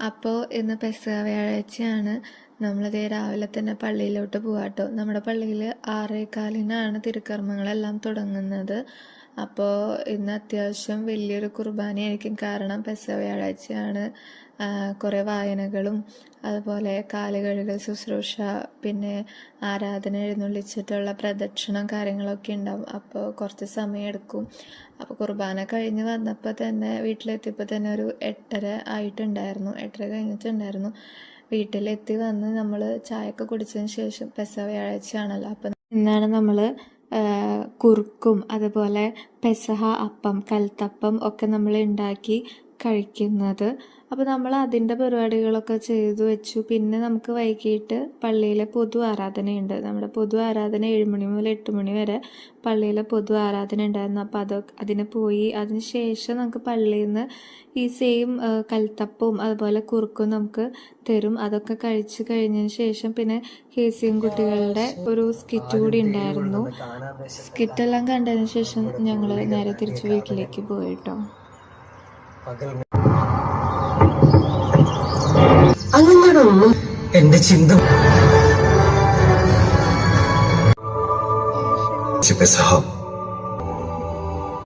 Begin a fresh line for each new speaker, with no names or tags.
അപ്പോൾ ഇന്ന് പെസഹ വ്യാഴാഴ്ചയാണ്. നമ്മളിതേ രാവിലെ തന്നെ പള്ളിയിലോട്ട് പോവാട്ടോ. നമ്മുടെ പള്ളിയിൽ 6:15 തിരുക്കർമ്മങ്ങളെല്ലാം തുടങ്ങുന്നത്. അപ്പോൾ ഇന്ന് അത്യാവശ്യം വലിയൊരു കുർബാനയായിരിക്കും. കാരണം പെസഹ വ്യാഴാഴ്ചയാണ്. കുറേ വായനകളും അതുപോലെ കാലുകഴുകൽ ശുശ്രൂഷ, പിന്നെ ആരാധന എഴുന്നള്ളിച്ചിട്ടുള്ള പ്രദക്ഷിണം കാര്യങ്ങളൊക്കെ ഉണ്ടാവും. അപ്പോൾ കുറച്ച് സമയമെടുക്കും. അപ്പോൾ കുർബാന കഴിഞ്ഞ് വന്നപ്പോൾ തന്നെ വീട്ടിലെത്തിയപ്പോൾ തന്നെ ഒരു 8:30 ആയിട്ടുണ്ടായിരുന്നു. 8:30 കഴിഞ്ഞിട്ടുണ്ടായിരുന്നു. വീട്ടിലെത്തി വന്ന് നമ്മൾ ചായയൊക്കെ കുടിച്ചതിന് ശേഷം പെസഹ വ്യാഴാഴ്ചയാണല്ലോ, അപ്പം ഇന്നാണ് നമ്മൾ കുറുക്കും അതുപോലെ പെസഹ അപ്പം, കൽത്തപ്പം ഒക്കെ നമ്മൾ ഉണ്ടാക്കി കഴിക്കുന്നത്. അപ്പോൾ നമ്മൾ അതിൻ്റെ പരിപാടികളൊക്കെ ചെയ്തു വെച്ചു. പിന്നെ നമുക്ക് വൈകിട്ട് പള്ളിയിലെ പൊതു ആരാധനയുണ്ട്. നമ്മുടെ പൊതു ആരാധന 7 മണി മുതൽ 8 മണി വരെ പള്ളിയിലെ പൊതു ആരാധന ഉണ്ടായിരുന്നു. അപ്പോൾ അതിന് പോയി. അതിന് ശേഷം നമുക്ക് പള്ളിയിൽ നിന്ന് ഈ സെയിം കൽത്തപ്പവും അതുപോലെ കുറുക്കും നമുക്ക് തരും. അതൊക്കെ കഴിച്ച് കഴിഞ്ഞതിന് ശേഷം പിന്നെ KCM കുട്ടികളുടെ ഒരു സ്കിറ്റ് കൂടി ഉണ്ടായിരുന്നു. സ്കിറ്റെല്ലാം കണ്ടതിന് ശേഷം ഞങ്ങൾ നേരെ തിരിച്ച് വീട്ടിലേക്ക് പോയിട്ടോ.
അങ്ങനൊന്നും എന്റെ ചിന്ത പെസഹ